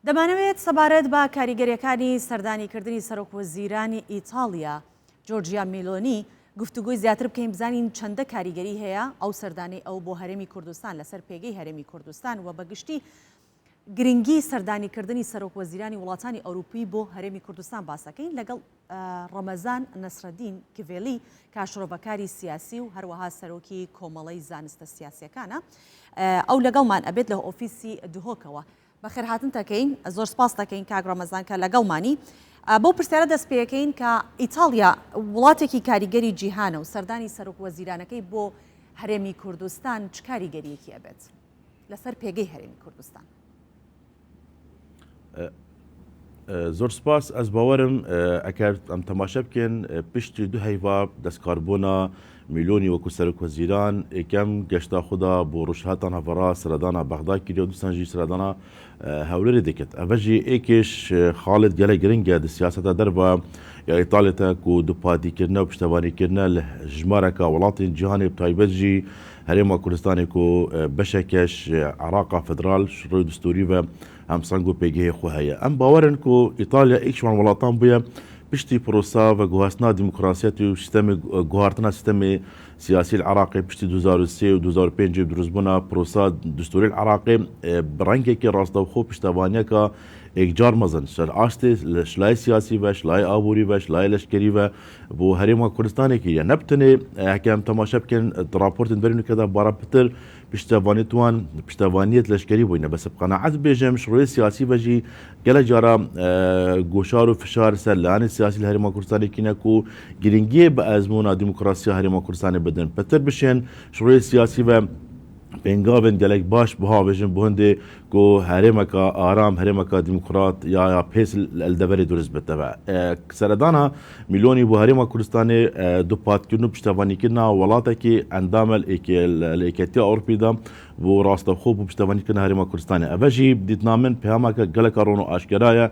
دەمانەوێت سەبارەت بە کاریگەریەکانی سەردانیکردنی سەرۆکوەزیرانی ئیتاڵیا جۆرجیا میلۆنی گفتوگوی زیاتر بکەین بزانین چەندە کاریگەری هەیە ئەو سەردانی ئەو بۆ هەرێمی کوردستان لەسەر پێگەی هەرێمی کوردستان و بەگشتی گرنگی سەردانیکردنی سەرۆکوەزیرانی وڵاتانی ئەوروپی بۆ هەرێمی کوردستان باسەکەین لەگەڵ ڕەمەزان نەسرەدین کڤێلی کاشۆڕەبەکاری سیاسی و هەروەها سەرۆکی کۆمەڵەی زانستە سیاسیەکانە ئەو لەگەڵمان ئەبێت لە ئۆفیسی دهۆکەوە. بەخێرهاتن دەکەین زۆر سپاس دەکەین کاک ڕەمەزان کە لەگەڵمانی بۆ پرسیارە دەست پێەکەین کە ئیتاڵیا وڵاتێکی کاریگەری جیهانە و سەردانی سەرۆکوەزیرانەکەی بۆ هەرێمی کوردستان چ کاریگەریەکی ئەبێت لەسەر پێگەی هەرێمی کوردستان؟ زۆر سپاس ئەس باوەرم ئەکار ئەم تەماشە بکەن پشتی دوو هەیڤا دەستکاربوونا میلۆنی وەکو سەرۆکوەزیران یەکەم گەشتا خوددا بۆ ڕۆژهاتان هەڤەڕا سەردانا بەغدا کردی و دووسانژی سەردانا هەولێری دەکرد ئەڤەژی ئێکێش خاڵت گەلە گرنگە دە سیاسەتە دەربە یا ئیتاڵێتە و دووپاتیکردنە و پشتەوانیکردنە لە ژمارەکە وڵاتی جیهانی تایبەتژی هەرێما کوردستانی و بەشێکەش عراقا فدرال ڕۆی دستوری بە هەمسەنگ و پێگەی خۆ هەیە ئەم باوەرن و ئیتالیا ئێکشمان وڵاتان بووە پشتی پرۆسا و گوهاستنا دیموکراسیەتی و سیستەمی گوهارتنا سیستەمی سیاسی العراقی پشتی 2003 و 2005 دروستبوونا پرۆسا دستوری العراقی ڕەنگێکی ڕاستەوخۆ پشتەوانیەکە ئێکجار مەزن سەر ئاشتی شلای سیاسی بە شلای ئابووری بە شلای لەشکری بە بۆ هەرێما کوردستانێکی یە نەبتنێ هەکەم تەماشە بکەن راپۆرتن بەرینکەدا بارەپتر پشتەوانیتوان پشتەوانیت لەشکری بووینە بەس بقەنەعەت بێژم شڕۆی سیاسی بەژی گەلە جارە گۆشار و فشار سەر لایەنی سیاسی لە هەرێما کوردستانێکینە و گرنگیە بە ئەزمونا دیموکراسی هەرێما کوردستانی بدەن پەتر بشێن شڕۆی سیاسی بە پێنگاوێن گەلێک باش بهاوێژن بۆ هەندێ و هەرێمەکە ئارام هەرێمەکە دیموکرات یا پێس ئەلدەبەری دروست بێتەوە سەردانا میلۆنی بۆ هەرێما کوردستانی دووپاتکردن و پشتەوانیکردنا وڵاتێکی ئەندامە لە یەکێتیە ئەوروپیدا بۆ ڕاستەوخۆ بۆ پشتەوانیکردن هەرێما کوردستانی ئەڤەژی دیتنامن پەیامەکە گەلێکە ڕۆن و ئاشکرایە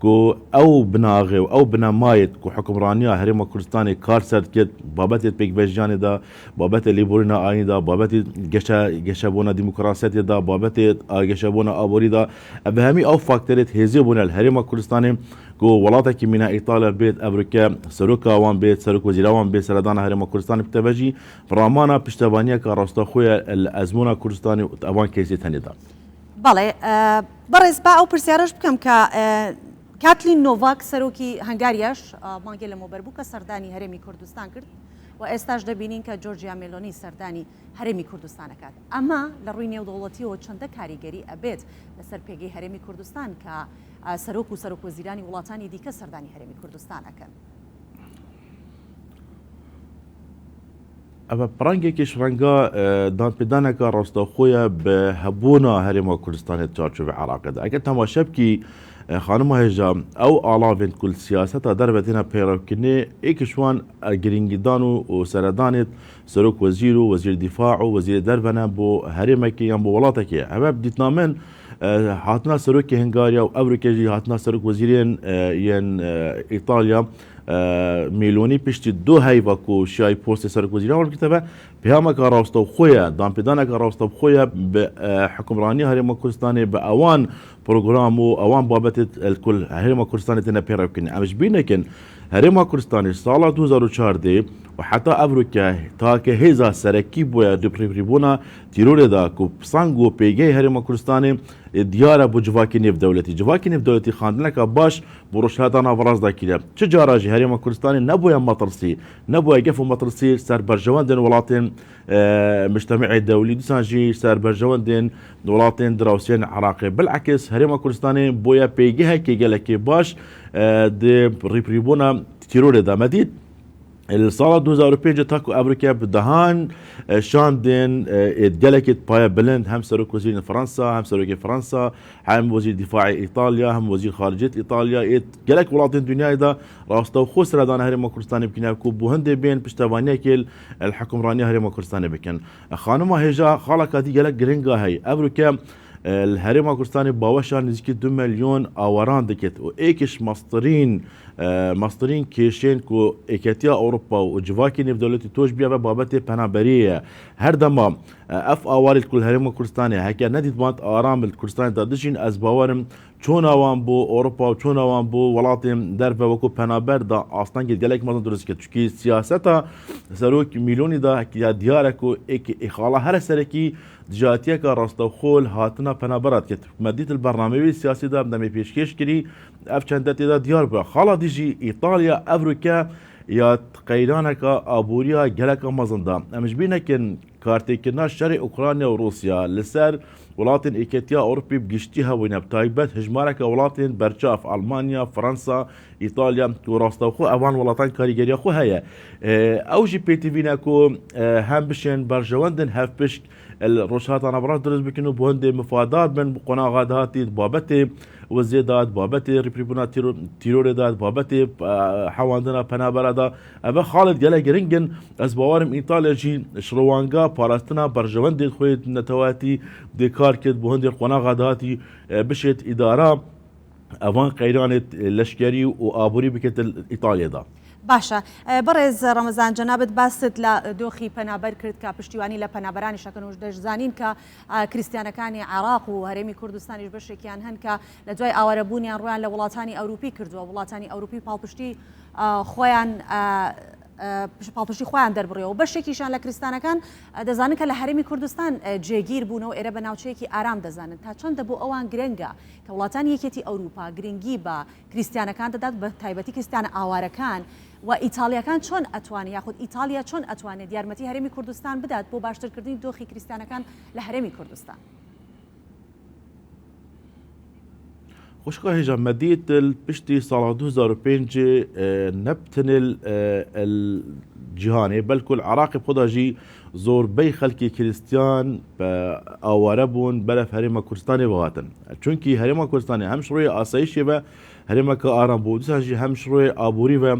و ئەو بناغێ و ئەو بنەمایەت و حکومڕانیە هەرێما کوردستانی کار سەرد کرد بابەتێت پێکبێژیانێدا بابەتە لێبوورینە ئاینیدا بابەتی گەشەبوونە دیموکراسیەتێدا بابەتێت ئاگەشەبوونە ئابووریدا ئەبە هەمی ئەو فاکتەرێت هێزیە بوونە لە هەرێما کوردستانی و وڵاتێکی مینا ئیتالیا بێت ئەبرکە سەرۆکاوان بێت سەرۆکوەزیراوان بێت سەردانە هەرێما کوردستانی بتەبەژی ڕامانە پشتەوانیەکە ڕاستەخۆیە لە ئەزمونا کوردستانی ئەوان کەیسێت هەنێدا. بەڵێ بەڕێز با ئەو پرسیارەش بکەم کە کاتلین نۆڤاک سەرۆکی هەنگاریاش مانگێ لە مۆبەر کە سەردانی هەرێمی کوردستان کرد و ئێستاش دەبینین کە جۆرجیا میلۆنی سەردانی هەرێمی کوردستانەکات ئەمە لە ڕووی نێودەوڵەتیەوە چەندە کاریگەری ئەبێت لەسەر پێگەی هەرێمی کوردستان کە سەرۆک و سەرۆکوەزیرانی وڵاتانی دیکە سەردانی هەرێمی کوردستانەکەن. ئەمە پڕەنگێکیش ڕەنگە دانپێدانەکە ڕاستەوخۆیە بە هەبوونا هەرێما کوردستانی چارچوبی عراقەدا ئەگەر تەماشە بکەی خانم هێژا ئەو ئاڵاوێن کول سیاسەتە دەربەتێنە پەیڕەوکردنێ ئێکشوان گرنگیدان و سەردانێت سەرۆک وەزیر و وەزیر دیفاع و وەزیر دەربەنە بۆ هەرێمێکی یان بۆ وڵاتێکی ئەوە دیتنامن هاتنا سەرۆکی هەنگاریا و ئەوروکێژی هاتنا سەرۆک وەزیرێن یان ئیتالیا میلۆنی پشتی دو هەیڤک و شیای پۆستی سەرۆکوەزیراوان کردەوە پەیامێکە ڕاستەوخۆیە دانپێدانێکە ڕاستەوخۆیە بە حکومڕانی هەرێما کوردستانی بە ئەوان پرۆگرام و ئەوان بابەتێت کول هەرێما کوردستانی تێنە پێڕەوکردن ئەمەش بینەکەن هەرێما کوردستانی ساڵا 2014 و حتا ئەڤروکە تاکە هێزا سەرەکی بووە دوپڕیبوونا تیرۆرێدا و پسانگ و پێگەی هەرێما کوردستانی دیارە بۆ جوواکی نێودەوڵەتی جوواکی نێودەوڵەتی خاندنەکە باش بۆ ڕۆژهاتانە ڤەڕازدا کردە چه جاراژی هەرێما کوردستانی نەبووە مەترسی نەبووە گەف و مەترسی سەر بەرژەوەندن وڵاتێن مجتەمعی دەولی دوسانژی سەر بەرژەوەندێن وڵاتێن دراوسێن عراقی بالعکس هەرێما کوردستانی بۆیە پێگەی هەیەکی گەلێکی باش ڕیپریبوونا تیرۆرێدا مەدید الساڵە 2005 تاکو ئەمریکا بدەهان شاندن گەلێکت پایە بلند هەم سەرۆکوەزیری فەڕەنسا هەم سەرۆکی فەڕەنسا هەم وەزیر دیفاعی ئیتالیا هەم وەزیر خارجێت ئیتالیا گەلێک وڵاتین دنیایدا ڕاستەوخۆ سەردانە هەرێما کوردستانی بکەن و بۆ هەندێک بێن پشتەوانیەکی الحکومڕانی هەرێما کوردستانی بکەن خانوما هێژا خاڵە کاتی گەلێک گرنگە هەیە ئەمریکا هەرێما کوردستانی باوەشان نزیکی 2 ملیۆن ئاوەران دەکێت و ئێکش مەسترین کێشێن و ئێکەتیا ئەوروپا و جوواکی نێودەوڵەتی تۆش بیا بە بابەتێ پەنابەریە هەردەما ئەف ئاواری کول هەرێما کوردستانی هەکە نەدیتوانێت ئارام کوردستانیدا دژین ئەس باوەرم چۆناوان بۆ ئۆروپا و چۆناوان بۆ وڵاتێن دەربە وەکو پەنابەردا ئاستانگی گەلێک مەزن دروست کرد چونکی سیاسەتە سەرۆک میلیۆنیدا یا دیارێک و ئیخاڵە هەرە سەرەکی دژاتیەکە ڕاستەوخۆل هاتنە پەنابەرات کرد مەدیت البەرنامەوەی سیاسیدا دەمێ پێشکەش کردی ئەف چەندە تێدا دیار بووە خاڵا دیژی ئیتالیا ئەڤروکە یا قەیرانێکە ئابوووریە گەلەکە مەزندا ئەمش بینەکن کارتێکردنا شەری ئوکرانیا و رووسیا لەسەر وڵاتên ئێکەتیا ئەوروپی گشتی هەبووینە تایبەت هژمارێکە وڵاتên بەرچاف ئەڵمانیا فەرەنسا ئیتالیا و ڕاستەوخۆ ئەوان وڵاتان کاریگەریە خۆ هەیە ئەوژی پێتیڤینە و هەم بشێن بەرژەوەندن هەف پشت ڕۆژهاتانە بڕاش دروست بکەن و بۆ هەندێ مفادات بن قۆناغادهاتی بابەتێ وەزێدات بابەتێ ڕیپریبوونا تیرۆرێدات بابەتێ حەواندنە پەنابەرەدا ئەvە خاڵت گەلە گرنگن ئەس باوارم ئیتالێکی شڕوانگا پاراستنا بەرژەوەندێت خۆیت نەتەواتی دێکار کرد بۆ هەندێک قۆناغادهاتی بشێت ئیدارا ئەوان قەیرانێت لەشکێری و ئابووری بکێت ئیتالیادا. باشە بەڕێز ڕەمەزان جەنابەت باست لە دۆخی پەنابەر کرد کە پشتیوانی لە پەنابەرانی شەکەن و دەشزانین کە کریستیانەکانی عێراق و هەرێمی کوردستانیش بەشێکیان هەن کە لە دوای ئاوارەبوونیان ڕویان لە وڵاتانی ئەوروپی کردووە وڵاتانی ئەوروپی پاڵپشتی خۆیان پاڵپشتی خۆیان دەربڕێەوە بەشێکیشان لە کریستانەکان دەزانن کە لە هەرێمی کوردستان جێگیر بوونەوە ئێرە بە ناوچەیەکی ئارام دەزانن تا چەندە بۆ ئەوان گرنگە کە وڵاتانی یەکێتی ئەوروپا گرنگی بە کریستیانەکان دەدات بە تایبەتی کریستیانە ئاوارەکان و ئیتالیەکان چۆن ئەتوانێت یاخود ئیتالیا چۆن ئەتوانێت یارمەتی هەرێمی کوردستان بدات بۆ باشترکردنی دۆخی کریستیانەکان لە هەرێمی کوردستان. خوشکە هێژە مەدیت پشتی ساڵ 2005 نەبتنل جیهانێ بەلکل عراقی خۆداژی زۆربەی خەڵکی کریستیان بە ئاوارە بوون بەرەف هەرێمە کوردستانی بهاتن چونکی هەرێمە کوردستانی هەم شڕۆی ئاسایشی بە هەرێمەکە ئارام بوو دیسانژی هەم شڕۆی ئابووری بە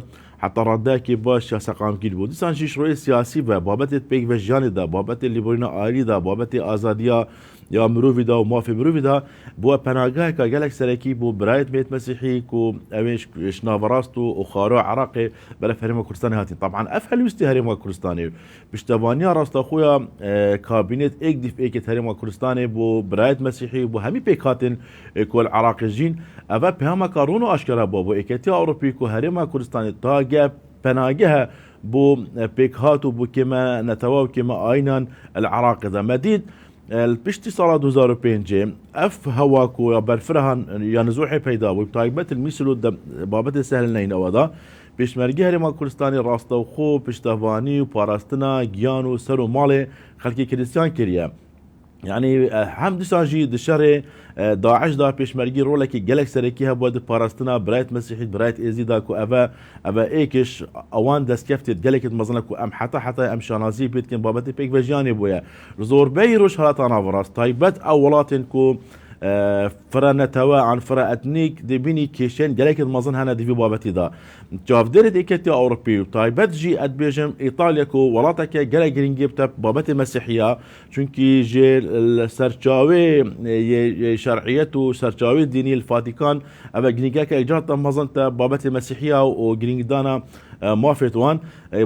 حتى ڕادداکی باش یا سەقامگیر بوو دیسانژی شڕۆی سیاسی بە بابەتێت پێک بە ژیانیدا بابەتی لیبۆرینە ئالیدا بابەتی ئازادیا یا مرۆڤیدا و مافی مرۆڤیدا بووە پەناگایکە گەلێک سەرەکی بۆ برایەت بێت مەسیحی و ئەوێش شناوەڕاست و خاڕۆ عراقی بەرە هەرێمە کوردستانی هاتین طبعا ئەف هەلوستی هەرێمە کوردستانی پشتەوانیا ڕاستەخۆیە کابینێت ئێک دیف ئێکێت هەرێمە کوردستانی بۆ برایەت مەسیحی بۆ هەمی پێک هاتن کۆل عراقی ژین ئەvە پەیامەکە ڕوون و ئاشکرا بووە بۆ ئێکەتی ئەوروپی و هەرێمە کوردستانی تاگە پەناگەهە بۆ پێک هات و بۆ کێمە نەتەوا و کێمە ئاینان العراقدا مەدید پشتی ساڵ 2005 ئەف هەواک و بەرفرەهان یا نزوحی پەیدا بوو تایبەت میسل و بابەتی سەهل نینەوەدا پێشمەرگی هەرێمە کوردستانی ڕاستەوخۆ پشتەوانی و پاراستنا گیان و سەر و ماڵێ خەڵکی کریستیان کردە یعنی هەم دیسانژی دشەرێ داعشدا پێشمەرگی ڕۆڵێکی گەلێک سەرەکی هەبووە پاراستنا برایەت مەسیحیت برایەت ئێزیدا و ئەvە ئێکش ئەوان دەستکەفتێت گەلێکت مەزنە و ئەم حتا ئەم شانازی پێتکەن بابەتی پێک بەژیانی بووە زۆربەی ڕۆژ هەڵاتانە بەڕاست تایبەت ئەو وڵاتێن و فرە نەتەوە عن فرە ئەتنیک دەبینی کێشێن گەلێکت مەزن هەنە دیوی بابەتیدا چاودێرێت ئێکەتی ئەوروپی و تایبەت ژی ئەتبێژم ئیتالێک و وڵاتێکە گەلە گرنگی بتە بابەتی مەسیحیە چونکی ژێ سەرچاوێ شەرعیەت و سەرچاوی دینی الفاتیکان ئەوە گرنگەکە ئیجاتە مەزنتە بابەتی مەسیحیە و گرنگدانە مافێتوان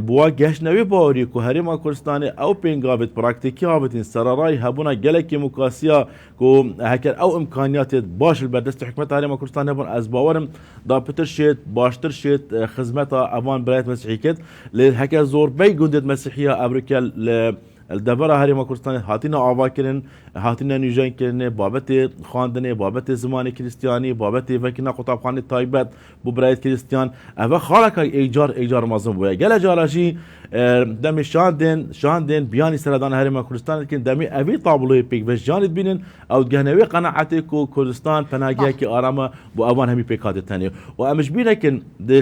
بووە گەشتنەوەی باوەری و هەرێمە کوردستانی ئەو پێنگابێت پراکتیکی هابێتین سەرڕای هەبوونە گەلێکی موکاسیە و هەکەر ئەو ئیمکانیاتێت باش بەردەستی حکومەت هەرێمە کوردستان هەبوون ئەس باوەرم داپتر شێت باشتر شێت خزمەتە ئەوان برایەت مەسیحی کرد لێ هەکە زۆربەی گوندێت مەسیحیە ئەمریکا دەبەرە هەرێمە کوردستانی هاتینە ئاواکردن هاتینە نوێژەنکردنێ بابەتێ خواندنێ بابەتێ زمانی کریستیانی بابەتێ ڤەکردنا قوتابخانەی تایبەت بۆ برایەت کریستیان ئەvە خاڵەکە ئیجار مەزن بووە گەلە جاراژی دەمی شاندێن بیانی سەردانە هەرێمە کوردستانکردن دەمی ئەوی تابلۆی پێک بەژیانت بینن ئەو گەنەوەی قەنەعەتێک و کوردستان پەناگیەکی ئارامە بۆ ئەوان هەمی پێکاتێتەنێ و ئەمش بینەکن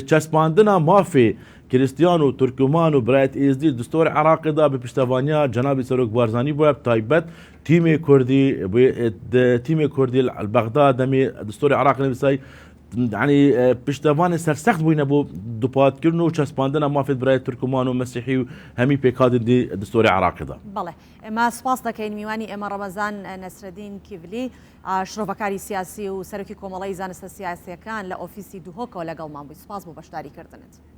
چەسپاندنە مافێ کریستیان و تورکمان و برایەت ئێزدی دستۆری عراقیدا بە پشتەوانیا جەنابی سەرۆک بارزانی بووە تایبەت تیمێ کوردی بەغدا دەمی دستۆری عراق نویسای يعني پشتوانی سەرسەخت بووینە بۆ دووپاتکردن و چەسپاندنە مافێت برایەت تورکمان و مەسیحی و هەمی پێکهاتێتی دستۆری عراقیدا. بەڵێ ئێمە سپاس دەکەین میوانی ئێمە ڕەمەزان نەسرەدین کیڤلی شرۆڤەکاری سیاسی و سەرۆکی کۆمەڵەی زانستە سیاسیەکان لە ئۆفیسی دوهۆکەوە لەگەڵمان بووی سپاس بۆ بەشداریکردنت.